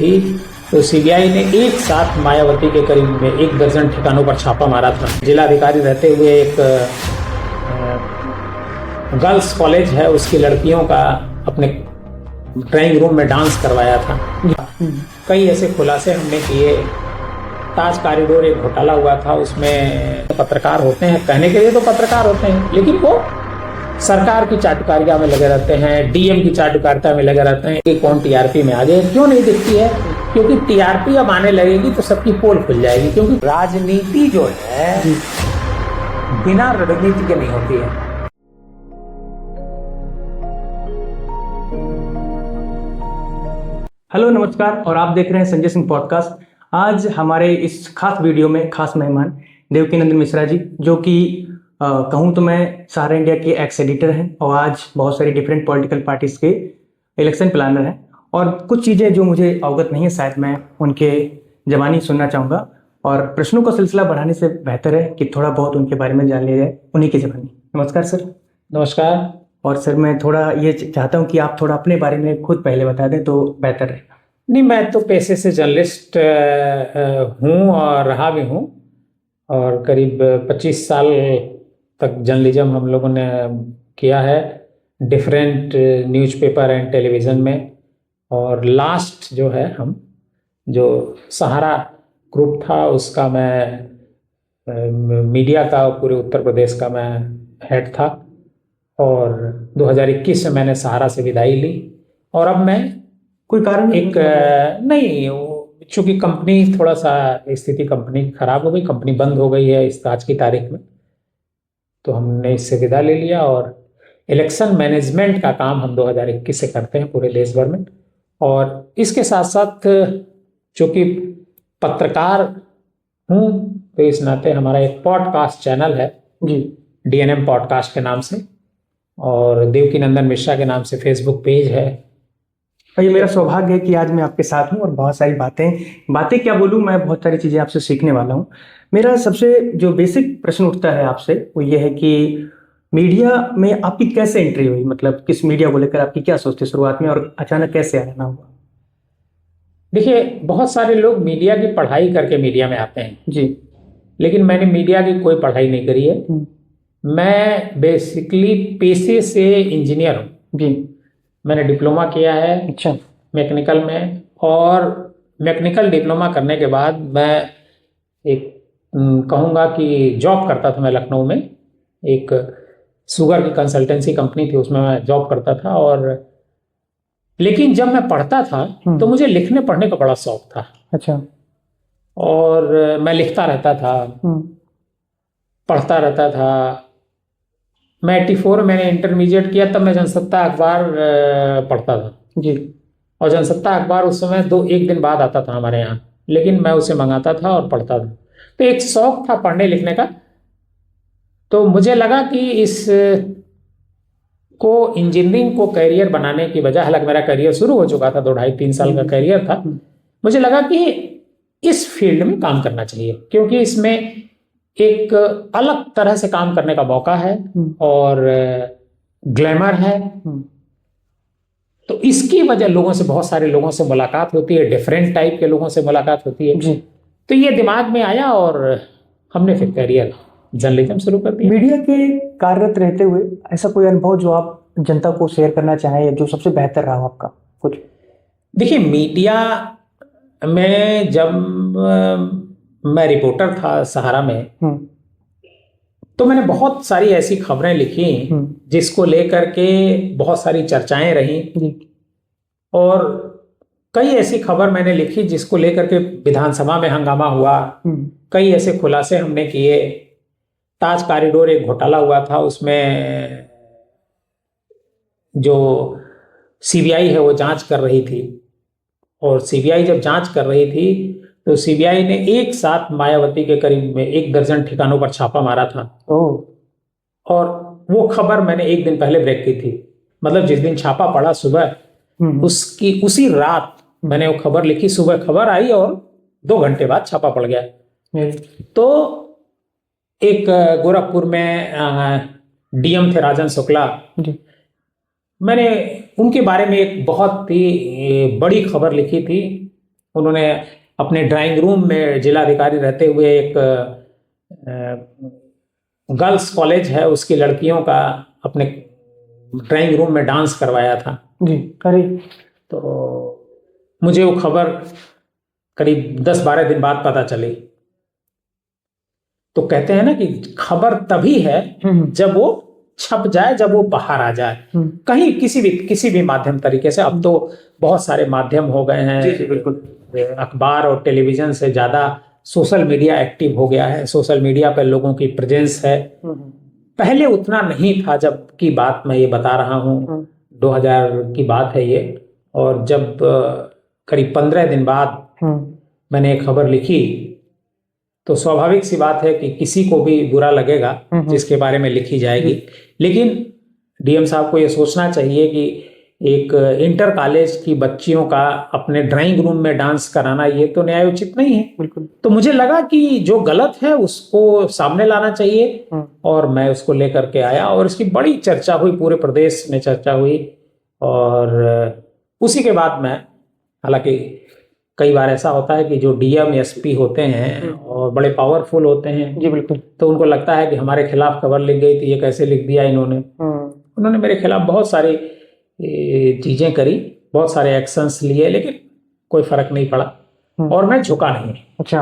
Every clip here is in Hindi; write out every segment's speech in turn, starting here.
थी तो सीबीआई ने एक साथ मायावती के करीब 1 दर्जन ठिकानों पर छापा मारा था। जिलाधिकारी रहते हुए एक गर्ल्स कॉलेज है, उसकी लड़कियों का अपने ड्राइंग रूम में डांस करवाया था। कई ऐसे खुलासे हमने किए। ताज कॉरिडोर एक घोटाला हुआ था, उसमें पत्रकार होते हैं, कहने के लिए तो पत्रकार होते हैं, लेकिन वो सरकार की चाटुकारिता में लगे रहते हैं, डीएम की चाटुकारिता में लगे रहते हैं कि कौन टीआरपी में आगे। क्यों नहीं दिखती है? क्योंकि टीआरपी अब आने लगेगी तो सबकी पोल खुल जाएगी। क्योंकि राजनीति जो है बिना रणनीति के नहीं होती है। हेलो नमस्कार, और आप देख रहे हैं संजय सिंह पॉडकास्ट। आज हमारे इस खास वीडियो में खास मेहमान देवकीनंदन मिश्रा जी, जो कि कहूँ तो मैं सहारा इंडिया के एक्स एडिटर हैं और आज बहुत सारी डिफरेंट पॉलिटिकल पार्टीज के इलेक्शन प्लानर हैं। और कुछ चीज़ें जो मुझे अवगत नहीं है, शायद मैं उनके ज़बानी सुनना चाहूँगा, और प्रश्नों का सिलसिला बढ़ाने से बेहतर है कि थोड़ा बहुत उनके बारे में जान लिया जाए उन्हीं की ज़बानी। नमस्कार सर। नमस्कार। और सर, मैं थोड़ा ये चाहता हूँ कि आप थोड़ा अपने बारे में खुद पहले बता दें तो बेहतर रहेगा। नहीं, मैं तो पेशे से जर्नलिस्ट हूँ और रहा भी हूँ, और करीब 25 साल तक जर्नलिज्म हम लोगों ने किया है डिफरेंट न्यूज़पेपर एंड टेलीविज़न में। और लास्ट जो है हम जो सहारा ग्रुप था उसका मैं मीडिया का पूरे उत्तर प्रदेश का मैं हेड था, और 2021 में मैंने सहारा से विदाई ली। और अब मैं कोई कारण नहीं, चूँकि कंपनी थोड़ा सा स्थिति कंपनी खराब हो गई, कंपनी बंद हो गई है इस आज की तारीख में, तो हमने इससे विदा ले लिया। और इलेक्शन मैनेजमेंट का काम हम 2021 से करते हैं पूरे देश भर में। और इसके साथ साथ चूँकि पत्रकार हूँ तो इस नाते हमारा एक पॉडकास्ट चैनल है जी, डीएनएम पॉडकास्ट के नाम से, और देवकीनंदन मिश्रा के नाम से फेसबुक पेज है। और ये मेरा सौभाग्य है कि आज मैं आपके साथ हूँ और बहुत सारी बातें क्या बोलूँ, मैं बहुत सारी चीज़ें आपसे सीखने वाला हूँ। मेरा सबसे जो बेसिक प्रश्न उठता है आपसे वो ये है कि मीडिया में आपकी कैसे एंट्री हुई, मतलब किस मीडिया को लेकर आपकी क्या सोचते शुरुआत में और अचानक कैसे आना हुआ? देखिए, बहुत सारे लोग मीडिया की पढ़ाई करके मीडिया में आते हैं जी, लेकिन मैंने मीडिया की कोई पढ़ाई नहीं करी है। मैं बेसिकली पेशे से इंजीनियर हूँ जी। मैंने डिप्लोमा किया है अच्छा, मैकेनिकल में, और मैकेनिकल डिप्लोमा करने के बाद मैं एक कहूँगा कि जॉब करता था। मैं लखनऊ में एक शुगर की कंसल्टेंसी कंपनी थी, उसमें मैं जॉब करता था। और लेकिन जब मैं पढ़ता था तो मुझे लिखने पढ़ने का बड़ा शौक था। अच्छा, और मैं लिखता रहता था, पढ़ता रहता था। मैं 84 में मैंने इंटरमीडिएट किया, तब मैं जनसत्ता अखबार पढ़ता था जी। और जनसत्ता अखबार उस समय एक दिन बाद आता था हमारे यहाँ, लेकिन मैं उसे मंगाता था और पढ़ता था। तो एक शौक था पढ़ने लिखने का। तो मुझे लगा कि इस को इंजीनियरिंग को करियर बनाने की बजाय, हालांकि मेरा करियर शुरू हो चुका था, 2-2.5-3 साल का करियर था, मुझे लगा कि इस फील्ड में काम करना चाहिए, क्योंकि इसमें एक अलग तरह से काम करने का मौका है और ग्लैमर है। तो इसकी वजह लोगों से, बहुत सारे लोगों से मुलाकात होती है, डिफरेंट टाइप के लोगों से मुलाकात होती है जी। तो ये दिमाग में आया और हमने फिर करियर जर्नलिज्म शुरू कर दिया। मीडिया के कार्यरत रहते हुए ऐसा कोई अनुभव जो आप जनता को शेयर करना चाहें, या जो सबसे बेहतर रहा आपका कुछ? देखिए, मीडिया में जब मैं रिपोर्टर था सहारा में, तो मैंने बहुत सारी ऐसी खबरें लिखी जिसको लेकर के बहुत सारी चर्चाएं रही, और कई ऐसी खबर मैंने लिखी जिसको लेकर के विधानसभा में हंगामा हुआ। कई ऐसे खुलासे हमने किए। ताज कॉरिडोर एक घोटाला हुआ था, उसमें जो सीबीआई है वो जांच कर रही थी, और सीबीआई जब जांच कर रही थी तो सीबीआई ने एक साथ मायावती के करीब 1 दर्जन ठिकानों पर छापा मारा था। और वो खबर मैंने एक दिन पहले ब्रेक की थी, मतलब जिस दिन छापा पड़ा सुबह, उसी रात मैंने वो खबर लिखी। सुबह खबर आई और 2 घंटे बाद छापा पड़ गया। तो एक गोरखपुर में डीएम थे राजन शुक्ला, मैंने उनके बारे में एक बहुत ही बड़ी खबर लिखी थी उन्होंने अपने ड्राइंग रूम में जिलाधिकारी रहते हुए एक गर्ल्स कॉलेज है उसकी लड़कियों का अपने ड्राइंग रूम में डांस करवाया था जी। अरे तो मुझे वो खबर करीब 10-12 दिन बाद पता चली। तो कहते हैं ना कि खबर तभी है जब वो छप जाए, जब वो बाहर आ जाए कहीं किसी भी माध्यम तरीके से। अब तो बहुत सारे माध्यम हो गए हैं। जी बिल्कुल। अखबार और टेलीविजन से ज्यादा सोशल मीडिया एक्टिव हो गया है। सोशल मीडिया पर लोगों की प्रेजेंस है। पहले उतना नहीं था। जब की बात मैं ये बता रहा हूँ 2000 की बात है ये। और जब करीब 15 दिन बाद मैंने एक खबर लिखी तो स्वाभाविक सी बात है कि किसी को भी बुरा लगेगा जिसके बारे में लिखी जाएगी। लेकिन डीएम साहब को ये सोचना चाहिए कि एक इंटर कॉलेज की बच्चियों का अपने ड्राइंग रूम में डांस कराना ये तो न्यायोचित नहीं है। बिल्कुल। तो मुझे लगा कि जो गलत है उसको सामने लाना चाहिए और मैं उसको लेकर के आया और इसकी बड़ी चर्चा हुई, पूरे प्रदेश में चर्चा हुई। और उसी के बाद मैं, हालांकि कई बार ऐसा होता है कि जो डीएम एसपी होते हैं और बड़े पावरफुल होते हैं जी बिल्कुल, तो उनको लगता है कि हमारे खिलाफ खबर लिख गई थी, ये कैसे लिख दिया इन्होंने। उन्होंने मेरे खिलाफ बहुत सारी चीजें करी, बहुत सारे एक्शंस लिए, लेकिन कोई फर्क नहीं पड़ा और मैं झुका नहीं। अच्छा।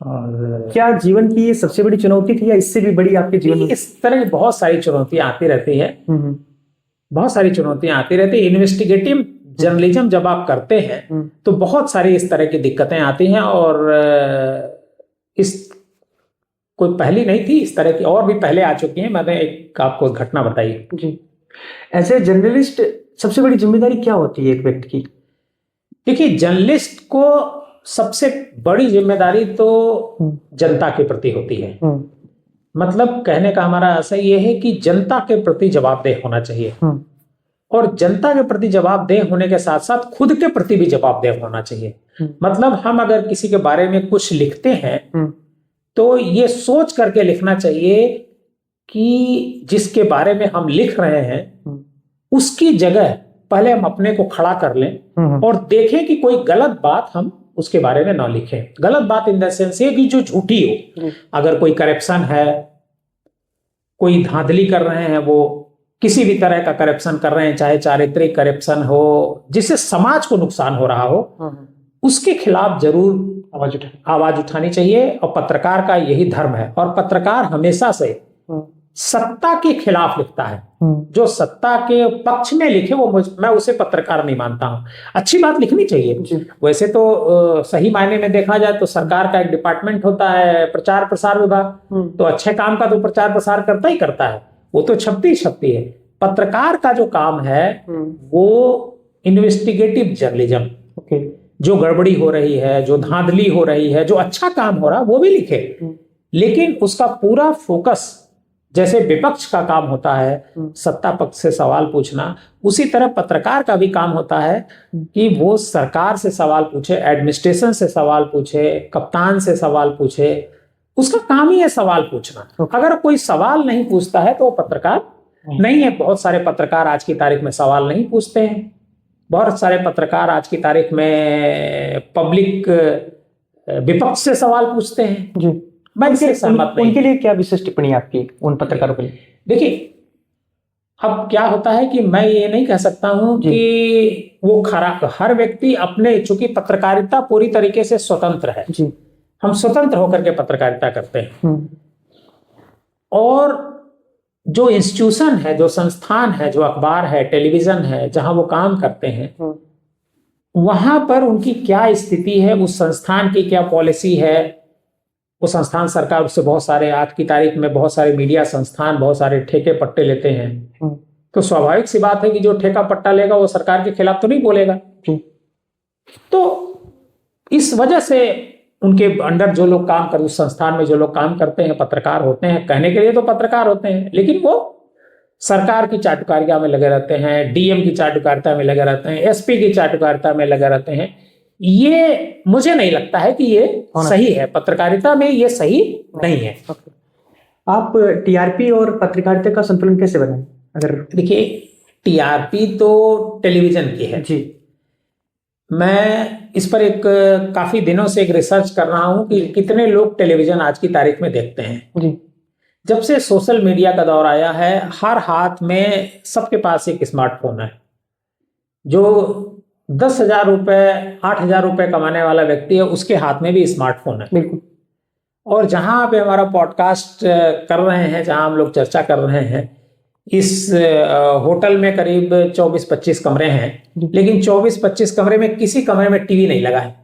और क्या जीवन की ये सबसे बड़ी चुनौती थी या इससे भी बड़ी आपके जीवन में? इस तरह की बहुत सारी चुनौतियां आती रहती है। बहुत सारी चुनौतियां आती रहती है। इन्वेस्टिगेटिव जर्नलिज्म जब आप करते हैं तो बहुत सारी इस तरह की दिक्कतें आती हैं और इस कोई पहली नहीं थी, इस तरह की और भी पहले आ चुकी हैं। मैंने एक आपको घटना बताई जी। ऐसे जर्नलिस्ट सबसे बड़ी जिम्मेदारी क्या होती है एक व्यक्ति की? देखिए, जर्नलिस्ट को सबसे बड़ी जिम्मेदारी तो जनता के प्रति होती है। मतलब कहने का हमारा आशय यह है कि जनता के प्रति जवाबदेह होना चाहिए और जनता के प्रति जवाबदेह होने के साथ साथ खुद के प्रति भी जवाबदेह होना चाहिए। मतलब हम अगर किसी के बारे में कुछ लिखते हैं तो ये सोच करके लिखना चाहिए कि जिसके बारे में हम लिख रहे हैं उसकी जगह पहले हम अपने को खड़ा कर लें और देखें कि कोई गलत बात हम उसके बारे में ना लिखें। गलत बात इन द सेंस ये कि जो झूठी हो। अगर कोई करप्शन है, कोई धांधली कर रहे हैं, वो किसी भी तरह का करप्शन कर रहे हैं, चाहे चारित्रिक करप्शन हो जिससे समाज को नुकसान हो रहा हो, उसके खिलाफ जरूर आवाज उठानी चाहिए। और पत्रकार का यही धर्म है। और पत्रकार हमेशा से सत्ता के खिलाफ लिखता है। जो सत्ता के पक्ष में लिखे वो मैं उसे पत्रकार नहीं मानता हूं। अच्छी बात लिखनी चाहिए। वैसे तो सही मायने में देखा जाए तो सरकार का एक डिपार्टमेंट होता है प्रचार प्रसार विभाग, तो अच्छे काम का तो प्रचार प्रसार करता ही करता है, वो तो छपती ही छपती है। पत्रकार का जो काम है वो इन्वेस्टिगेटिव जर्नलिज्म, जो गड़बड़ी हो रही है, जो धांधली हो रही है, जो अच्छा काम हो रहा है वो भी लिखे, लेकिन उसका पूरा फोकस, जैसे विपक्ष का काम होता है सत्ता पक्ष से सवाल पूछना, उसी तरह पत्रकार का भी काम होता है कि वो सरकार से सवाल पूछे, एडमिनिस्ट्रेशन से सवाल पूछे, कप्तान से सवाल पूछे। उसका काम ही है सवाल पूछना। अगर कोई सवाल नहीं पूछता है तो वो पत्रकार नहीं है। बहुत सारे पत्रकार आज की तारीख में सवाल नहीं पूछते हैं। बहुत सारे पत्रकार आज की तारीख में पब्लिक विपक्ष से सवाल पूछते हैं। जी, मैं इससे सहमत नहीं। उनके लिए क्या विशेष टिप्पणी आपकी उन पत्रकारों के लिए? देखिए, अब क्या होता है कि मैं ये नहीं कह सकता हूं कि वो हर व्यक्ति अपने, चूंकि पत्रकारिता पूरी तरीके से स्वतंत्र है जी, हम स्वतंत्र होकर के पत्रकारिता करते हैं। और जो इंस्टीट्यूशन है, जो संस्थान है, जो अखबार है, टेलीविजन है, जहां वो काम करते हैं वहां पर उनकी क्या स्थिति है, उस संस्थान की क्या पॉलिसी है। वो संस्थान सरकार उससे बहुत सारे, आज की तारीख में बहुत सारे मीडिया संस्थान बहुत सारे ठेके पट्टे लेते हैं। तो स्वाभाविक सी बात है कि जो ठेका पट्टा लेगा वो सरकार के खिलाफ तो नहीं बोलेगा। तो इस वजह से उनके अंडर जो लोग काम कर, उस संस्थान में जो लोग काम करते हैं पत्रकार होते हैं। कहने के लिए तो पत्रकार होते हैं, लेकिन वो सरकार की चाटुकारिता में लगे रहते हैं, डीएम की चाटुकारिता में लगे रहते हैं, एसपी की चाटुकारिता में लगे रहते हैं। ये मुझे नहीं लगता है कि ये सही है। पत्रकारिता में ये सही नहीं है। आप टीआरपी और पत्रकारिता का संतुलन कैसे बनाएं? अगर देखिए, टीआरपी तो टेलीविजन की है जी। मैं इस पर एक काफी दिनों से एक रिसर्च कर रहा हूं कि कितने लोग टेलीविजन आज की तारीख में देखते हैं। जी। जब से सोशल मीडिया का दौर आया है, हर हाथ में सबके पास एक स्मार्टफोन है। जो 10,000 रुपए 8,000 रुपए कमाने वाला व्यक्ति है, उसके हाथ में भी स्मार्टफोन है। बिल्कुल। और जहां पे हमारा पॉडकास्ट कर रहे हैं, जहां हम लोग चर्चा कर रहे हैं, इस होटल में करीब 24-25 कमरे हैं, लेकिन 24-25 कमरे में किसी कमरे में टीवी नहीं लगा है।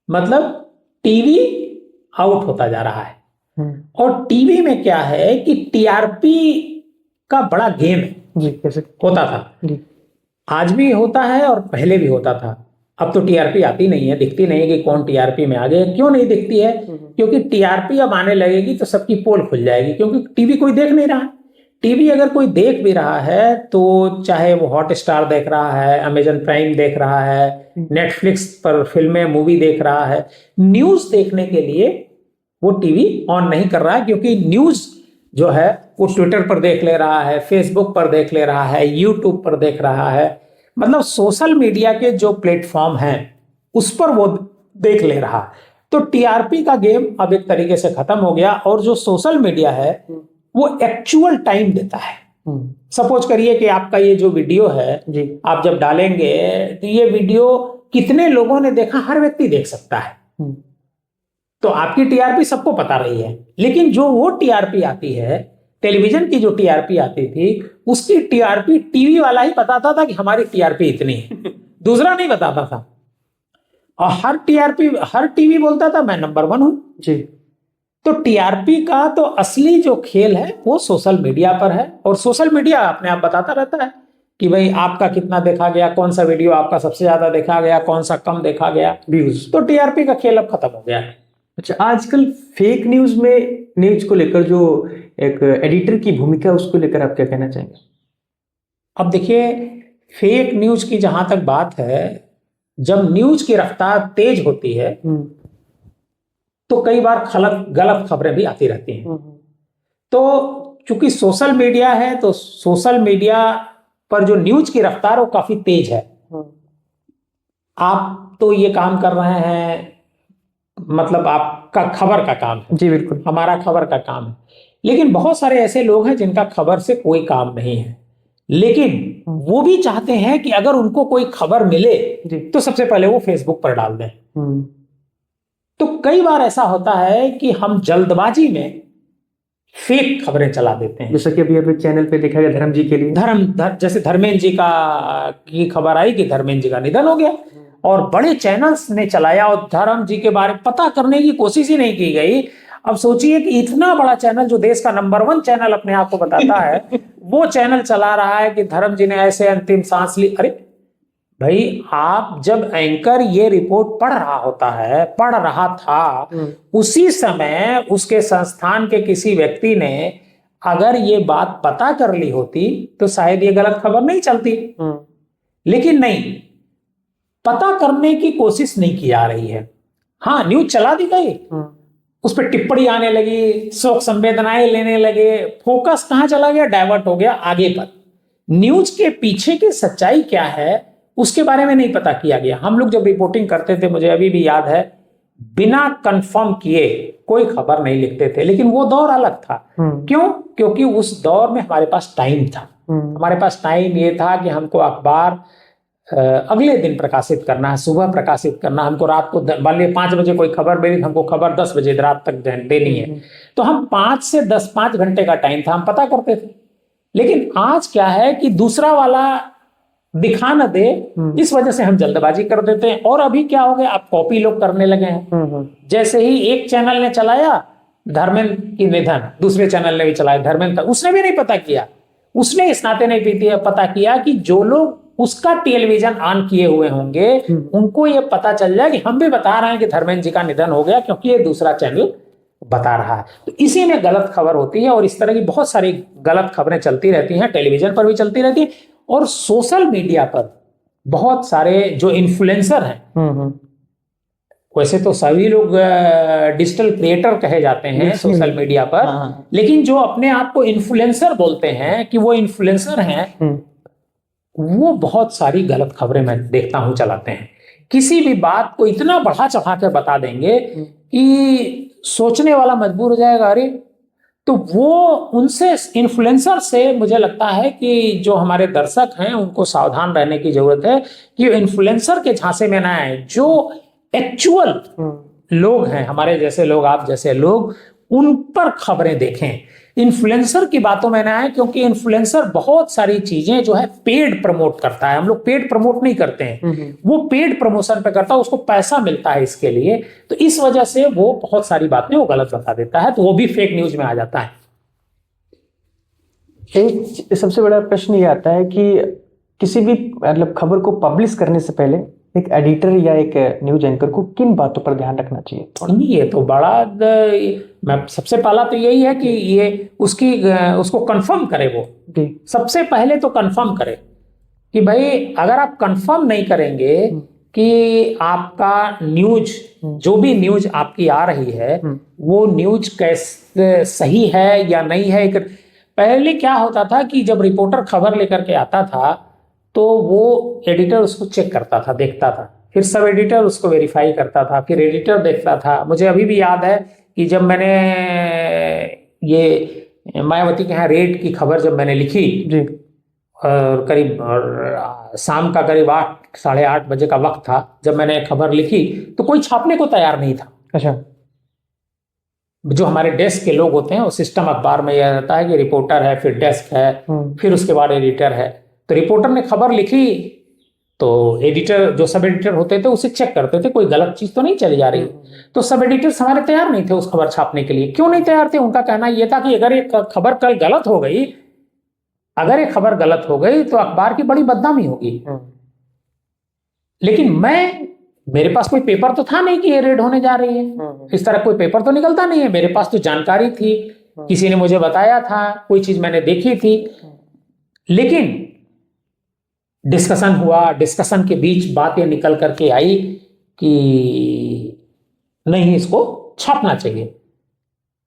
मतलब टीवी आउट होता जा रहा है। और टीवी में क्या है कि टीआरपी का बड़ा गेम है। जी, कैसे होता था जी। आज भी होता है और पहले भी होता था। अब तो टीआरपी आती नहीं है, दिखती नहीं है कि कौन टीआरपी में आ गया। क्यों नहीं दिखती है? क्योंकि टीआरपी अब आने लगेगी तो सबकी पोल खुल जाएगी, क्योंकि टीवी कोई देख नहीं रहा है। टीवी अगर कोई देख भी रहा है तो चाहे वो हॉटस्टार देख रहा है, अमेजन प्राइम देख रहा है, नेटफ्लिक्स पर फिल्में मूवी देख रहा है, न्यूज देखने के लिए वो टीवी ऑन नहीं कर रहा है, क्योंकि न्यूज जो है वो ट्विटर पर देख ले रहा है, फेसबुक पर देख ले रहा है, यूट्यूब पर देख रहा है। मतलब सोशल मीडिया के जो प्लेटफॉर्म हैं उस पर वो देख ले रहा है। तो टीआरपी का गेम अब एक तरीके से खत्म हो गया। और जो सोशल मीडिया है वो एक्चुअल टाइम देता है। सपोज करिए कि आपका ये जो वीडियो है जी। आप जब डालेंगे तो ये वीडियो कितने लोगों ने देखा, हर व्यक्ति देख सकता है। तो आपकी टीआरपी सबको पता रही है। लेकिन जो वो टीआरपी आती है, टेलीविजन की जो टीआरपी आती थी, उसकी टीआरपी टीवी वाला ही बताता था कि हमारी टीआरपी इतनी है, दूसरा नहीं बताता था। और हर टीवी बोलता था मैं नंबर 1 हूं। जी। तो टीआरपी का तो असली जो खेल है वो सोशल मीडिया पर है। और सोशल मीडिया अपने आप बताता रहता है कि भाई आपका कितना देखा गया, कौन सा वीडियो आपका सबसे ज्यादा देखा गया, कौन सा कम देखा गया, व्यूज। तो टीआरपी का खेल अब खत्म हो गया है। अच्छा, आजकल फेक न्यूज में न्यूज को लेकर जो एक एडिटर की भूमिका है उसको लेकर आप क्या कहना चाहेंगे? अब देखिए, फेक न्यूज की जहां तक बात है, जब न्यूज की रफ्तार तेज होती है तो कई बार गलत खबरें भी आती रहती हैं। तो चूंकि सोशल मीडिया है तो सोशल मीडिया पर जो न्यूज की रफ्तार वो काफी तेज है। आप तो ये काम कर रहे हैं, मतलब आपका खबर का काम है। जी बिल्कुल। हमारा खबर का काम है। लेकिन बहुत सारे ऐसे लोग हैं जिनका खबर से कोई काम नहीं है, लेकिन वो भी चाहते हैं कि अगर उनको कोई खबर मिले तो सबसे पहले वो फेसबुक पर डाल दें। तो कई बार ऐसा होता है कि हम जल्दबाजी में फेक खबरें चला देते हैं। जैसा कि अभी चैनल पे देखा गया धर्म जी के लिए जैसे धर्मेंद्र जी की खबर आई कि धर्मेंद्र जी का निधन हो गया, और बड़े चैनल्स ने चलाया और धर्म जी के बारे में पता करने की कोशिश ही नहीं की गई। अब सोचिए कि इतना बड़ा चैनल जो देश का नंबर 1 चैनल अपने आप को बताता है वो चैनल चला रहा है कि धर्म जी ने ऐसे अंतिम सांस ली। अरे भाई, आप जब एंकर ये रिपोर्ट पढ़ रहा था, उसी समय उसके संस्थान के किसी व्यक्ति ने अगर ये बात पता कर ली होती तो शायद ये गलत खबर नहीं चलती। लेकिन नहीं, पता करने की कोशिश नहीं की जा रही है। हाँ, न्यूज चला दी गई, उस पर टिप्पणी आने लगी, शोक संवेदनाएं लेने लगे, फोकस कहां चला गया, डाइवर्ट हो गया आगे पर। न्यूज के पीछे की सच्चाई क्या है उसके बारे में नहीं पता किया गया। हम लोग जब रिपोर्टिंग करते थे, मुझे अभी भी याद है, बिना कंफर्म किए कोई खबर नहीं लिखते थे। लेकिन वो दौर अलग था। क्यों? क्योंकि उस दौर में हमारे पास टाइम था। हमारे पास टाइम ये था कि हमको अखबार अगले दिन प्रकाशित करना है, सुबह प्रकाशित करना, हमको रात को 5 बजे कोई खबर मिली, हमको खबर 10 बजे रात तक देनी है। तो हम 5 घंटे का टाइम था, हम पता करते थे। लेकिन आज क्या है कि दूसरा वाला दिखा न दे, इस वजह से हम जल्दबाजी कर देते हैं। और अभी क्या हो गया, अब कॉपी लोग करने लगे हैं। जैसे ही एक चैनल ने चलाया धर्मेंद्र की निधन, दूसरे चैनल ने भी चलाया धर्मेंद्र, उसने भी नहीं पता किया, उसने इस नाते नहीं पता किया कि जो लोग उसका टेलीविजन ऑन किए हुए होंगे उनको ये पता चल जाए कि हम भी बता रहे हैं कि धर्मेंद्र जी का निधन हो गया, क्योंकि ये दूसरा चैनल बता रहा है। तो इसी में गलत खबर होती है। और इस तरह की बहुत सारी गलत खबरें चलती रहती हैं, टेलीविजन पर भी चलती रहती है। और सोशल मीडिया पर बहुत सारे जो इन्फ्लुएंसर हैं, वैसे तो सभी लोग डिजिटल क्रिएटर कहे जाते हैं सोशल मीडिया पर, लेकिन जो अपने आप को इन्फ्लुएंसर बोलते हैं कि वो इन्फ्लुएंसर हैं, वो बहुत सारी गलत खबरें मैं देखता हूं चलाते हैं। किसी भी बात को इतना बढ़ा चढ़ा के बता देंगे कि सोचने वाला मजबूर हो जाएगा। अरे, तो वो उनसे, इन्फ्लुएंसर से मुझे लगता है कि जो हमारे दर्शक हैं उनको सावधान रहने की जरूरत है कि इन्फ्लुएंसर के झांसे में ना आए। जो एक्चुअल लोग हैं, हमारे जैसे लोग, आप जैसे लोग, उन पर खबरें देखें, इन्फ्लुएंसर की बातों में ना आए, क्योंकि इन्फ्लुएंसर बहुत सारी चीजें जो है पेड प्रमोट करता है। हम लोग पेड प्रमोट नहीं करते हैं, वो पेड प्रमोशन पे करता है, उसको पैसा मिलता है इसके लिए। तो इस वजह से वो बहुत सारी बातें वो गलत बता देता है, तो वो भी फेक न्यूज में आ जाता है। एक सबसे बड़ा प्रश्न ये आता है कि किसी भी मतलब खबर को पब्लिश करने से पहले एक एडिटर या एक न्यूज एंकर को किन बातों पर ध्यान रखना चाहिए? नहीं, ये तो बड़ा मैं सबसे पहला तो यही है कि ये उसको कंफर्म करे। वो जी। सबसे पहले तो कंफर्म करे कि भाई, अगर आप कंफर्म नहीं करेंगे कि आपका न्यूज, जो भी न्यूज आपकी आ रही है, वो न्यूज कैसे सही है या नहीं है। पहले क्या होता था कि जब रिपोर्टर खबर लेकर के आता था तो वो एडिटर उसको चेक करता था, देखता था, फिर सब एडिटर उसको वेरीफाई करता था, फिर एडिटर देखता था। मुझे अभी भी याद है कि जब मैंने ये मायावती के यहाँ रेड की खबर जब मैंने लिखी जी। और करीब शाम का करीब 8, 8:30 बजे का वक्त था जब मैंने खबर लिखी, तो कोई छापने को तैयार नहीं था। अच्छा। जो हमारे डेस्क के लोग होते हैं, वो सिस्टम अखबार में यह रहता है कि रिपोर्टर है, फिर डेस्क है, फिर उसके बाद एडिटर है। तो रिपोर्टर ने खबर लिखी तो एडिटर, जो सब एडिटर होते थे, उसे चेक करते थे कोई गलत चीज तो नहीं चली जा रही। तो सब एडिटर्स हमारे तैयार नहीं थे उस खबर छापने के लिए। क्यों नहीं तैयार थे? उनका कहना यह था कि अगर ये खबर कल गलत हो गई, अगर ये खबर गलत हो गई तो अखबार की बड़ी बदनामी होगी। लेकिन मेरे पास कोई पेपर तो था नहीं कि ये रेड होने जा रही है, इस तरह कोई पेपर तो निकलता नहीं है। मेरे पास तो जानकारी थी, किसी ने मुझे बताया था, कोई चीज मैंने देखी थी। लेकिन डिस्कशन हुआ, डिस्कशन के बीच बात ये निकल करके आई कि नहीं, इसको छापना चाहिए।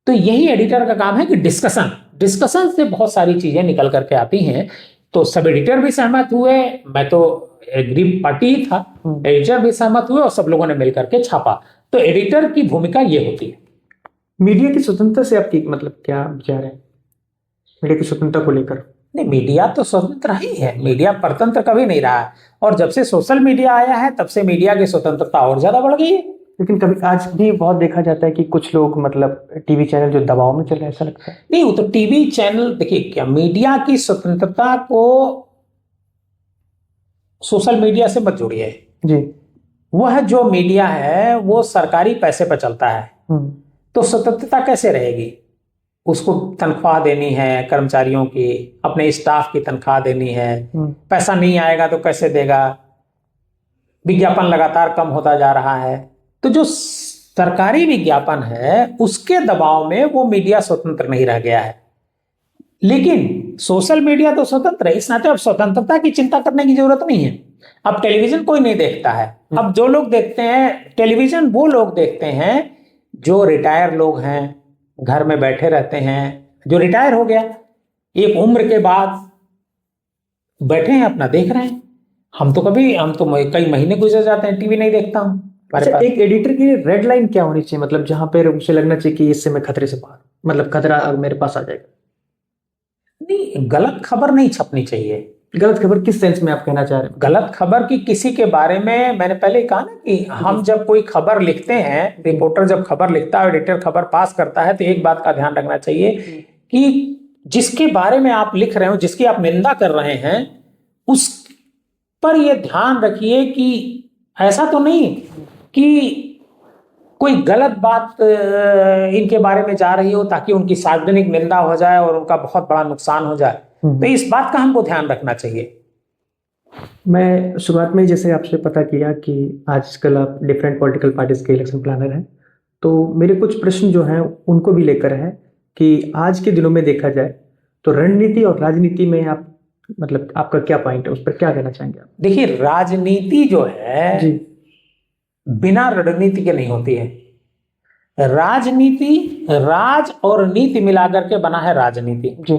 तो यही एडिटर का काम है कि डिस्कशन से बहुत सारी चीजें निकल करके आती हैं। तो सब एडिटर भी सहमत हुए, मैं तो एग्री पार्टी ही था, एडिटर भी सहमत हुए और सब लोगों ने मिलकर के छापा। तो एडिटर की भूमिका ये होती है। मीडिया की स्वतंत्रता से आपकी मतलब क्या विचार है, मीडिया की स्वतंत्रता को लेकर? नहीं, मीडिया तो स्वतंत्र ही है, मीडिया परतंत्र कभी नहीं रहा है। और जब से सोशल मीडिया आया है तब से मीडिया की स्वतंत्रता और ज्यादा बढ़ गई है। लेकिन कभी आज भी बहुत देखा जाता है कि कुछ लोग मतलब टीवी चैनल जो दबाव में चल रहे हैं, ऐसा लगता है। नहीं, वो तो टीवी चैनल, देखिए क्या, मीडिया की स्वतंत्रता को सोशल मीडिया से मत जोड़िए जी। वह जो मीडिया है वो सरकारी पैसे पर चलता है, तो स्वतंत्रता कैसे रहेगी? उसको तनख्वाह देनी है कर्मचारियों की, अपने स्टाफ की तनख्वाह देनी है, पैसा नहीं आएगा तो कैसे देगा? विज्ञापन लगातार कम होता जा रहा है। तो जो सरकारी विज्ञापन है उसके दबाव में वो मीडिया स्वतंत्र नहीं रह गया है। लेकिन सोशल मीडिया तो स्वतंत्र है, इस नाते अब स्वतंत्रता की चिंता करने की जरूरत नहीं है। अब टेलीविजन कोई नहीं देखता है। अब जो लोग देखते हैं टेलीविजन, वो लोग देखते हैं जो रिटायर लोग हैं, घर में बैठे रहते हैं, जो रिटायर हो गया, एक उम्र के बाद बैठे हैं, अपना देख रहे हैं। हम तो कई महीने गुजर जाते हैं, टीवी नहीं देखता हूं। अच्छा, एक एडिटर की रेड लाइन क्या होनी चाहिए, मतलब जहां पर उसे लगना चाहिए कि इससे मैं खतरे से बाहर, मतलब खतरा मेरे पास आ जाएगा? नहीं, गलत खबर नहीं छपनी चाहिए। गलत खबर किस सेंस में आप कहना चाह रहे हैं? गलत खबर की किसी के बारे में, मैंने पहले कहा ना कि हम जब कोई खबर लिखते हैं, रिपोर्टर जब खबर लिखता है, एडिटर खबर पास करता है, तो एक बात का ध्यान रखना चाहिए कि जिसके बारे में आप लिख रहे हो, जिसकी आप निंदा कर रहे हैं, उस पर यह ध्यान रखिए कि ऐसा तो नहीं कि कोई गलत बात इनके बारे में जा रही हो ताकि उनकी सार्वजनिक निंदा हो जाए और उनका बहुत बड़ा नुकसान हो जाए। तो इस बात का हमको ध्यान रखना चाहिए। मैं शुरुआत में जैसे आपसे पता किया कि आजकल आप डिफरेंट पॉलिटिकल पार्टीज के इलेक्शन प्लानर हैं, तो मेरे कुछ प्रश्न जो हैं उनको भी लेकर है कि आज के दिनों में देखा जाए तो रणनीति और राजनीति में आप मतलब आपका क्या पॉइंट है, उस पर क्या कहना चाहेंगे आप? देखिए, राजनीति जो है जी, बिना रणनीति के नहीं होती है। राजनीति, राज और नीति मिलाकर के बना है राजनीति। जी।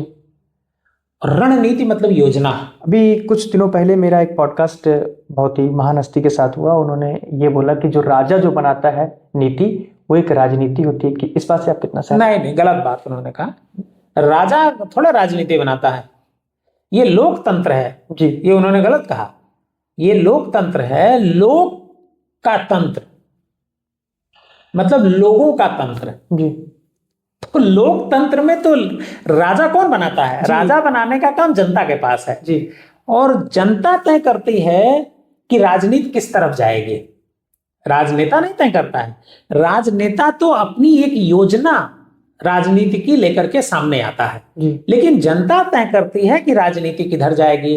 रणनीति मतलब योजना। अभी कुछ दिनों पहले मेरा एक पॉडकास्ट बहुत ही महान हस्ती के साथ हुआ। उन्होंने ये बोला कि जो राजा जो बनाता है नीति वो एक राजनीति होती है। कि इस बात से आप कितना सहमत? नहीं, गलत बात उन्होंने कहा। राजा थोड़ा राजनीति बनाता है, ये लोकतंत्र है जी। ये उन्होंने गलत कहा। ये लोकतंत्र है, लोक का तंत्र मतलब लोगों का तंत्र। जी तो लोकतंत्र में तो राजा कौन बनाता है? राजा बनाने का काम जनता के पास है जी। और जनता तय करती है कि राजनीति किस तरफ जाएगी। राजनेता नहीं तय करता है। राजनेता तो अपनी एक योजना राजनीति की लेकर के सामने आता है जी। लेकिन जनता तय करती है कि राजनीति किधर जाएगी,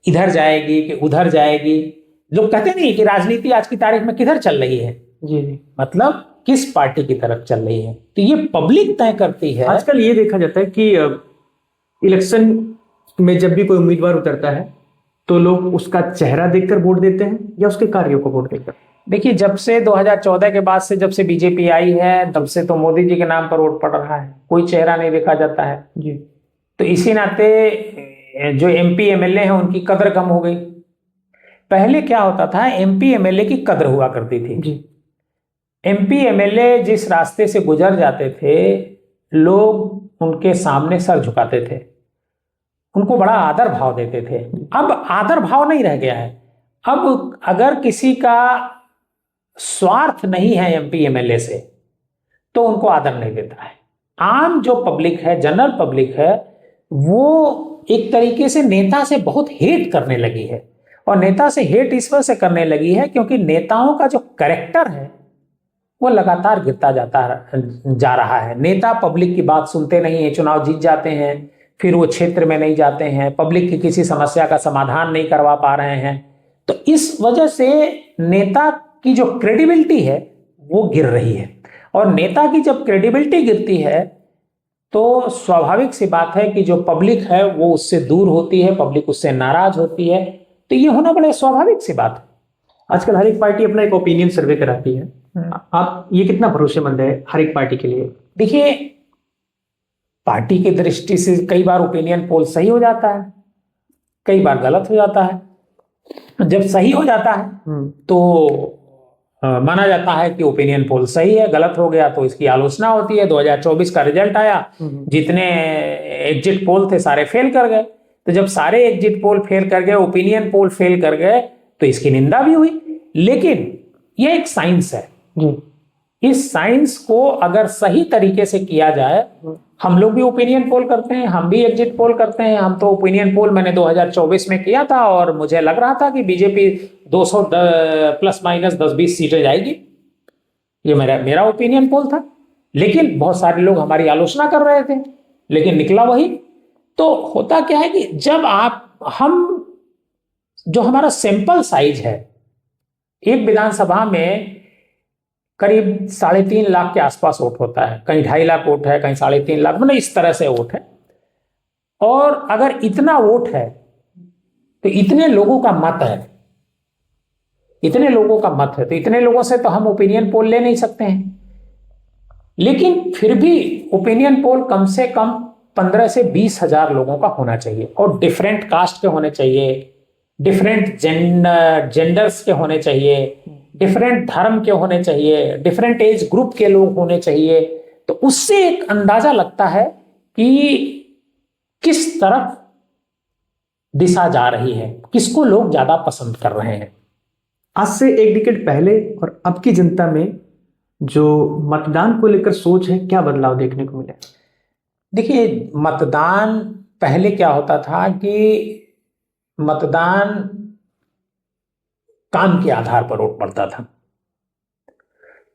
इधर जाएगी कि उधर जाएगी। लोग कहते नहीं कि राजनीति आज की तारीख में किधर चल रही है, जी मतलब किस पार्टी की तरफ चल रही है, तो ये पब्लिक तय करती है। आजकल ये देखा जाता है कि इलेक्शन में जब भी कोई उम्मीदवार उतरता है तो लोग उसका चेहरा देखकर वोट देते हैं या उसके कार्यों को वोट देकर। देखिए, जब से 2014 के बाद से जब से बीजेपी आई है तब से तो मोदी जी के नाम पर वोट पड़ रहा है, कोई चेहरा नहीं देखा जाता है जी। तो इसी नाते जो एमपी एमएलए हैं उनकी कदर कम हो गई। पहले क्या होता था, एमपी एमएलए की कदर हुआ करती थी जी। एमपी एमएलए जिस रास्ते से गुजर जाते थे लोग उनके सामने सर झुकाते थे, उनको बड़ा आदर भाव देते थे। अब आदर भाव नहीं रह गया है। अब अगर किसी का स्वार्थ नहीं है एमपी एमएलए से तो उनको आदर नहीं देता है। आम जो पब्लिक है, जनरल पब्लिक है, वो एक तरीके से नेता से बहुत हेट करने लगी है और नेता से हेट इस वजह से करने लगी है क्योंकि नेताओं का जो कैरेक्टर है वो लगातार गिरता जा रहा है। नेता पब्लिक की बात सुनते नहीं है, चुनाव जीत जाते हैं फिर वो क्षेत्र में नहीं जाते हैं, पब्लिक की किसी समस्या का समाधान नहीं करवा पा रहे हैं। तो इस वजह से नेता की जो क्रेडिबिलिटी है वो गिर रही है और नेता की जब क्रेडिबिलिटी गिरती है तो स्वाभाविक सी बात है कि जो पब्लिक है वो उससे दूर होती है, पब्लिक उससे नाराज होती है। तो ये होना बड़े स्वाभाविक सी बात है। आजकल हर एक पार्टी अपना एक ओपिनियन सर्वे कराती है। आप ये कितना भरोसेमंद है हर एक पार्टी के लिए? देखिए, पार्टी की दृष्टि से कई बार ओपिनियन पोल सही हो जाता है, कई बार गलत हो जाता है। जब सही हो जाता है तो माना जाता है कि ओपिनियन पोल सही है, गलत हो गया तो इसकी आलोचना होती है। 2024 का रिजल्ट आया, जितने एग्जिट पोल थे सारे फेल कर गए। तो जब सारे एग्जिट पोल फेल कर गए, ओपिनियन पोल फेल कर गए तो इसकी निंदा भी हुई। लेकिन यह एक साइंस है जी। इस साइंस को अगर सही तरीके से किया जाए, हम लोग भी ओपिनियन पोल करते हैं, हम भी एग्जिट पोल करते हैं। हम तो ओपिनियन पोल मैंने 2024 में किया था और मुझे लग रहा था कि बीजेपी 200 प्लस माइनस 10-20 सीटें जाएगी। ये मेरा ओपिनियन पोल था। लेकिन बहुत सारे लोग हमारी आलोचना कर रहे थे, लेकिन निकला वही। तो होता क्या है कि जब जो हमारा सैंपल साइज है, एक विधानसभा में करीब 3.5 लाख के आसपास वोट होता है, कहीं 2.5 लाख वोट है, कहीं 3.5 लाख, मतलब इस तरह से वोट है। और अगर इतना वोट है तो इतने लोगों का मत है, इतने लोगों का मत है, तो इतने लोगों से तो हम ओपिनियन पोल ले नहीं सकते हैं। लेकिन फिर भी ओपिनियन पोल कम से कम 15 से 20 हजार लोगों का होना चाहिए और डिफरेंट कास्ट के होने चाहिए, डिफरेंट जेंडर्स के होने चाहिए, डिफरेंट धर्म के होने चाहिए, डिफरेंट एज ग्रुप के लोग होने चाहिए। तो उससे एक अंदाजा लगता है कि किस तरफ दिशा जा रही है, किसको लोग ज्यादा पसंद कर रहे हैं। आज से एक डिकेड पहले और अब की जनता में जो मतदान को लेकर सोच है, क्या बदलाव देखने को मिला? देखिए, मतदान पहले क्या होता था कि मतदान काम के आधार पर वोट पड़ता था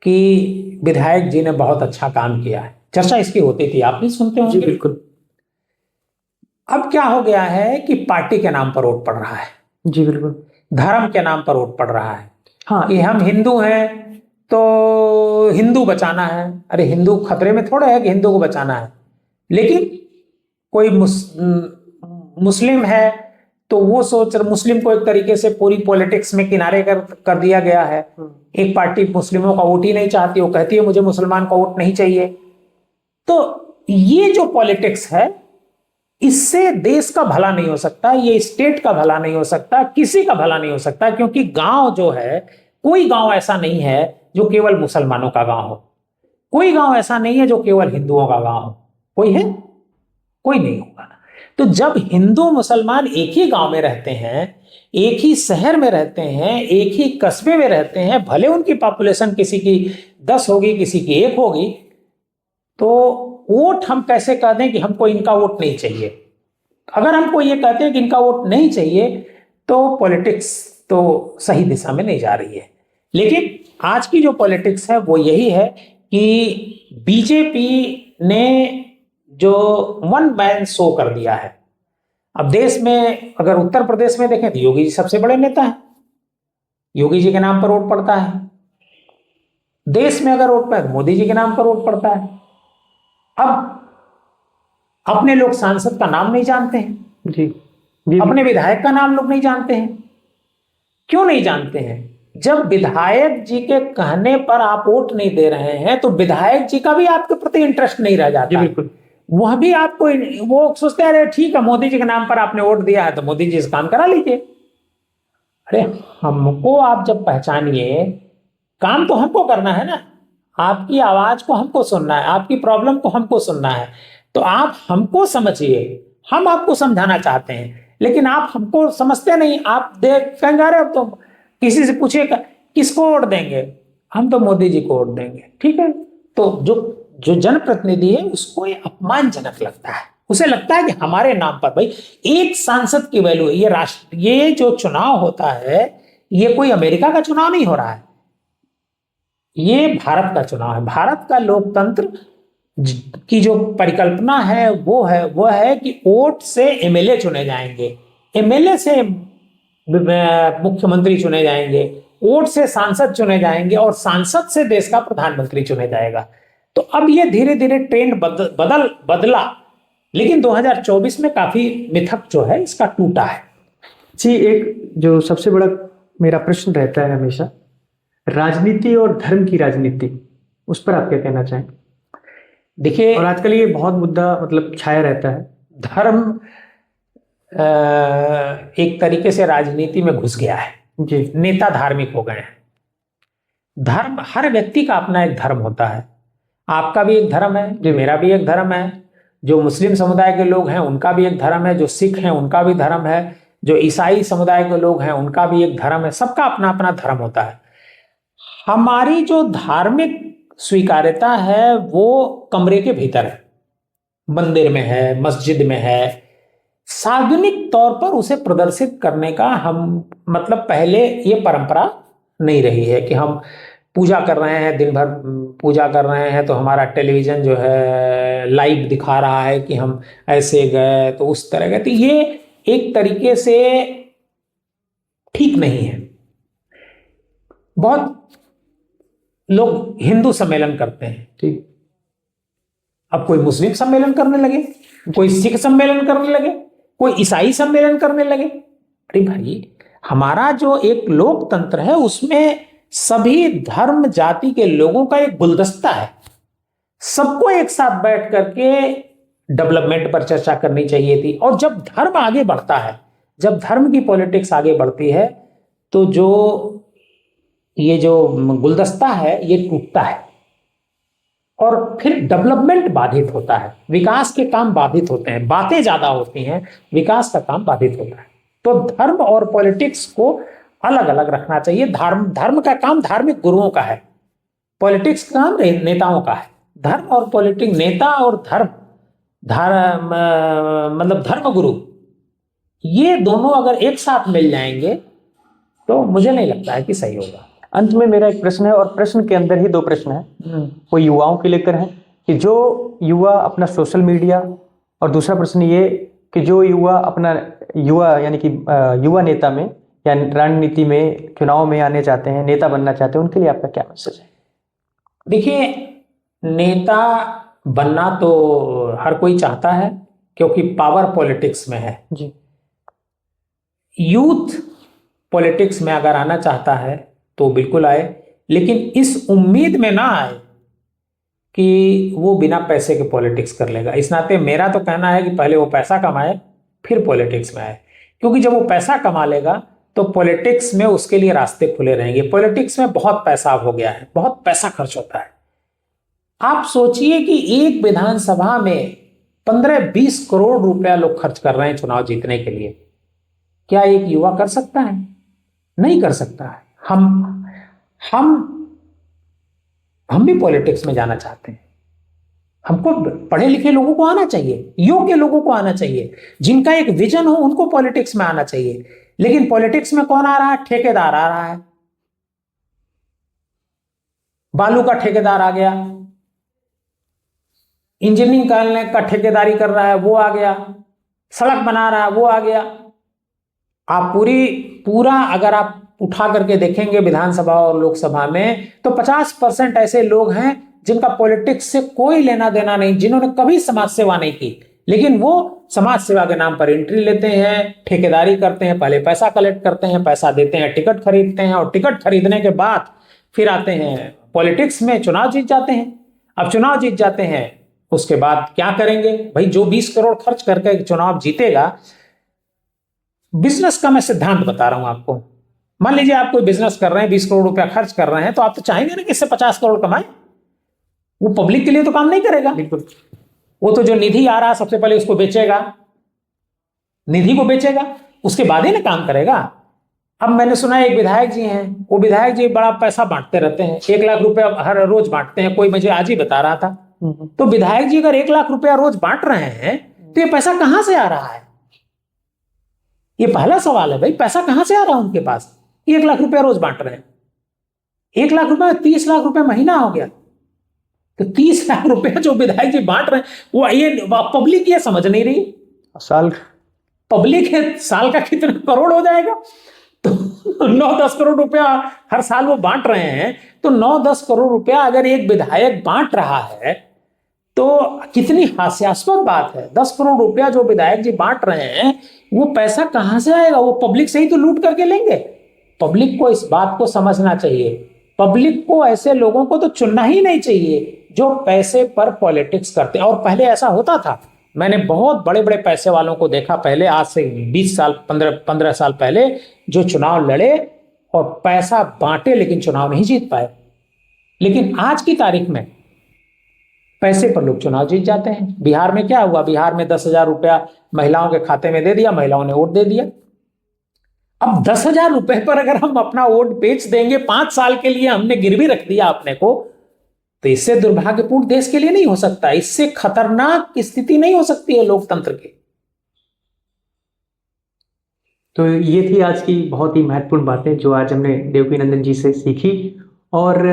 कि विधायक जी ने बहुत अच्छा काम किया है, चर्चा इसकी होती थी, आप भी सुनते होंगे। जी बिल्कुल। अब क्या हो गया है कि पार्टी के नाम पर वोट पड़ रहा है, जी बिल्कुल। धर्म के नाम पर वोट पड़ रहा है। हाँ, कि हम हिंदू हैं तो हिंदू बचाना है। अरे हिंदू खतरे में थोड़ा है कि हिंदू को बचाना है। लेकिन कोई मुस्लिम है तो वो सोच, मुस्लिम को एक तरीके से पूरी पॉलिटिक्स में किनारे कर दिया गया है। एक पार्टी मुस्लिमों का वोट ही नहीं चाहती, वो कहती है मुझे मुसलमान का वोट नहीं चाहिए। तो ये जो पॉलिटिक्स है इससे देश का भला नहीं हो सकता, ये स्टेट का भला नहीं हो सकता, किसी का भला नहीं हो सकता, क्योंकि गांव जो है, कोई गांव ऐसा नहीं है जो केवल मुसलमानों का गांव हो, कोई गांव ऐसा नहीं है जो केवल हिंदुओं का गांव हो। कोई है? कोई नहीं होगा। तो जब हिंदू मुसलमान एक ही गांव में रहते हैं, एक ही शहर में रहते हैं, एक ही कस्बे में रहते हैं, भले उनकी पॉपुलेशन किसी की 10 होगी, किसी की 1 होगी, तो वोट हम कैसे कह दें कि हमको इनका वोट नहीं चाहिए? अगर हमको ये कहते हैं कि इनका वोट नहीं चाहिए, तो पॉलिटिक्स तो सही दिशा में नहीं जा रही है। लेकिन आज की जो पॉलिटिक्स है वो यही है कि बीजेपी ने जो वन मैन शो कर दिया है। अब देश में अगर उत्तर प्रदेश में देखें तो योगी जी सबसे बड़े नेता हैं, योगी जी के नाम पर वोट पड़ता है। देश में अगर वोट पड़े तो मोदी जी के नाम पर वोट पड़ता है। अब अपने लोग सांसद का नाम नहीं जानते हैं जी जी। अपने विधायक का नाम लोग नहीं जानते हैं। क्यों नहीं जानते हैं? जब विधायक जी के कहने पर आप वोट नहीं दे रहे हैं तो विधायक जी का भी आपके प्रति इंटरेस्ट नहीं रह जाता। जी बिल्कुल। वह भी आपको, वो सोचते हैं अरे ठीक है, मोदी जी के नाम पर आपने वोट दिया है तो मोदी जी से काम करा लीजिए। अरे हमको आप जब पहचानिए, काम तो हमको करना है ना, आपकी आवाज को हमको सुनना है, आपकी प्रॉब्लम को हमको सुनना है, तो आप हमको समझिए, हम आपको समझाना चाहते हैं, लेकिन आप हमको समझते नहीं। आप देख कहेंगे अरे अब तो किसी से पूछिएगा किसको वोट देंगे, हम तो मोदी जी को वोट देंगे। ठीक है, तो जो जो जनप्रतिनिधि है उसको ये अपमानजनक लगता है, उसे लगता है कि हमारे नाम पर, भाई एक सांसद की वैल्यू है। ये राष्ट्र, ये जो चुनाव होता है ये कोई अमेरिका का चुनाव नहीं हो रहा है, ये भारत का चुनाव है। भारत का लोकतंत्र की जो परिकल्पना है वो है कि वोट से एमएलए चुने जाएंगे, एमएलए से मुख्यमंत्री चुने जाएंगे, वोट से सांसद चुने जाएंगे और सांसद से देश का प्रधानमंत्री चुने जाएगा। तो अब ये धीरे धीरे ट्रेंड बदला, लेकिन 2024 में काफी मिथक जो है इसका टूटा है। जी, एक जो सबसे बड़ा मेरा प्रश्न रहता है हमेशा, राजनीति और धर्म की राजनीति, उस पर आप क्या कहना चाहें? देखिए, और आजकल ये बहुत मुद्दा मतलब छाया रहता है। धर्म एक तरीके से राजनीति में घुस गया है जी। नेता धार्मिक हो गए हैं। धर्म, हर व्यक्ति का अपना एक धर्म होता है। आपका भी एक धर्म है, जो मेरा भी एक धर्म है, जो मुस्लिम समुदाय के लोग हैं उनका भी एक धर्म है, जो सिख हैं उनका भी धर्म है, जो ईसाई समुदाय के लोग हैं उनका भी एक धर्म है। सबका अपना अपना धर्म होता है। हमारी जो धार्मिक स्वीकार्यता है वो कमरे के भीतर है, मंदिर में है, मस्जिद में है। सार्वजनिक तौर पर उसे प्रदर्शित करने का हम मतलब पहले ये परंपरा नहीं रही है कि हम पूजा कर रहे हैं, दिन भर पूजा कर रहे हैं तो हमारा टेलीविजन जो है लाइव दिखा रहा है कि हम ऐसे गए तो उस तरह गए। तो ये एक तरीके से ठीक नहीं है। बहुत लोग हिंदू सम्मेलन करते हैं, ठीक। अब कोई मुस्लिम सम्मेलन करने लगे, कोई सिख सम्मेलन करने लगे, कोई ईसाई सम्मेलन करने लगे। अरे भाई, हमारा जो एक लोकतंत्र है उसमें सभी धर्म जाति के लोगों का एक गुलदस्ता है। सबको एक साथ बैठ करके डेवलपमेंट पर चर्चा करनी चाहिए थी। और जब धर्म आगे बढ़ता है, जब धर्म की पॉलिटिक्स आगे बढ़ती है, तो ये जो गुलदस्ता है ये टूटता है और फिर डेवलपमेंट बाधित होता है, विकास के काम बाधित होते हैं, बातें ज्यादा होती हैं, विकास का काम बाधित होता है। तो धर्म और पॉलिटिक्स को अलग अलग रखना चाहिए। धर्म का काम धार्मिक गुरुओं का है, पॉलिटिक्स का काम नेताओं का है। धर्म और पॉलिटिक्स, नेता और मतलब धर्म गुरु, ये दोनों अगर एक साथ मिल जाएंगे तो मुझे नहीं लगता है कि सही होगा। अंत में मेरा एक प्रश्न है, और प्रश्न के अंदर ही 2 प्रश्न है। वो युवाओं के लेकर है कि जो युवा अपना सोशल मीडिया, और दूसरा प्रश्न ये कि जो युवा अपना यानी कि युवा नेता में या रणनीति में, चुनाव में आने चाहते हैं, नेता बनना चाहते हैं, उनके लिए आपका क्या मैसेज है? देखिए, नेता बनना तो हर कोई चाहता है क्योंकि पावर पॉलिटिक्स में है जी। यूथ पॉलिटिक्स में अगर आना चाहता है तो बिल्कुल आए, लेकिन इस उम्मीद में ना आए कि वो बिना पैसे के पॉलिटिक्स कर लेगा। इस नाते मेरा तो कहना है कि पहले वो पैसा कमाए फिर पॉलिटिक्स में आए, क्योंकि जब वो पैसा कमा लेगा तो पॉलिटिक्स में उसके लिए रास्ते खुले रहेंगे। पॉलिटिक्स में बहुत पैसा हो गया है, बहुत पैसा खर्च होता है। आप सोचिए कि एक विधानसभा में 15-20 करोड़ रुपया लोग खर्च कर रहे हैं चुनाव जीतने के लिए। क्या एक युवा कर सकता है? नहीं कर सकता है। हम भी पॉलिटिक्स में जाना चाहते हैं। हमको पढ़े लिखे लोगों को आना चाहिए, योग्य लोगों को आना चाहिए, जिनका एक विजन हो उनको पॉलिटिक्स में आना चाहिए। लेकिन पॉलिटिक्स में कौन आ रहा है? ठेकेदार आ रहा है। बालू का ठेकेदार आ गया, इंजीनियरिंग करने का ठेकेदारी कर रहा है वो आ गया, सड़क बना रहा है वो आ गया। आप पूरा अगर आप उठा करके देखेंगे विधानसभा और लोकसभा में, तो 50% ऐसे लोग हैं जिनका पॉलिटिक्स से कोई लेना देना नहीं, जिन्होंने कभी समाज सेवा नहीं की, लेकिन वो समाज सेवा के नाम पर एंट्री लेते हैं, ठेकेदारी करते हैं, पहले पैसा कलेक्ट करते हैं, पैसा देते हैं, टिकट खरीदते हैं, और टिकट खरीदने के बाद फिर आते हैं पॉलिटिक्स में, चुनाव जीत जाते हैं। अब चुनाव जीत जाते हैं, उसके बाद क्या करेंगे भाई? जो 20 करोड़ खर्च करके चुनाव जीतेगा, बिजनेस का मैं सिद्धांत बता रहा हूं आपको। मान लीजिए आप कोई बिजनेस कर रहे हैं, 20 करोड़ रुपया खर्च कर रहे हैं, तो आप तो चाहेंगे ना कि इससे 50 करोड़ कमाए। वो पब्लिक के लिए तो काम नहीं करेगा। बिल्कुल। वो तो जो निधि आ रहा है सबसे पहले उसको बेचेगा, निधि को बेचेगा, उसके बाद ही ना काम करेगा। अब मैंने सुना है एक विधायक जी हैं, वो विधायक जी बड़ा पैसा बांटते रहते हैं, 1 लाख रुपया हर रोज बांटते हैं। कोई मुझे आज ही बता रहा था। तो विधायक जी अगर 1 लाख रुपया रोज बांट रहे हैं, तो ये पैसा कहां से आ रहा है? ये पहला सवाल है भाई, पैसा कहां से आ रहा है उनके पास? 1 लाख रुपया रोज बांट रहे हैं, 1 लाख रुपया 30 लाख रुपया महीना हो गया। तो 30 लाख रुपया जो विधायक जी बांट रहे हैं, वो ये पब्लिक ये समझ नहीं रही। साल पब्लिक है, साल का कितना करोड़ हो जाएगा? तो 9-10 करोड़ रुपया हर साल वो बांट रहे हैं। तो 9-10 करोड़ रुपया अगर एक विधायक बांट रहा है, तो कितनी हास्यास्पद बात है। 10 करोड़ रुपया जो विधायक जी बांट रहे हैं, वो पैसा कहां से आएगा? वो पब्लिक से ही तो लूट करके लेंगे। पब्लिक को इस बात को समझना चाहिए। पब्लिक को ऐसे लोगों को तो चुनना ही नहीं चाहिए जो पैसे पर पॉलिटिक्स करते हैं। और पहले ऐसा होता था, मैंने बहुत बड़े बड़े पैसे वालों को देखा पहले, आज से 20 साल 15 साल पहले, जो चुनाव लड़े और पैसा बांटे लेकिन चुनाव नहीं जीत पाए। लेकिन आज की तारीख में पैसे पर लोग चुनाव जीत जाते हैं। बिहार में क्या हुआ? बिहार में 10,000 रुपया महिलाओं के खाते में दे दिया, महिलाओं ने वोट दे दिया। अब 10,000 रुपए पर अगर हम अपना वोट बेच देंगे, 5 साल के लिए हमने गिरवी रख दिया अपने को, तो इससे दुर्भाग्यपूर्ण देश के लिए नहीं हो सकता, इससे खतरनाक स्थिति नहीं हो सकती है लोकतंत्र की। तो ये थी आज की बहुत ही महत्वपूर्ण बातें जो आज हमने देवकीनंदन जी से सीखी, और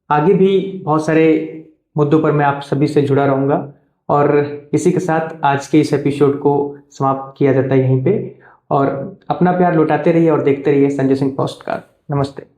आगे भी बहुत सारे मुद्दों पर मैं आप सभी से जुड़ा रहूंगा। और इसी के साथ आज के इस एपिसोड को समाप्त किया जाता है यहीं पे। और अपना प्यार लौटाते रहिए और देखते रहिए संजय सिंह पॉडकास्ट। नमस्ते।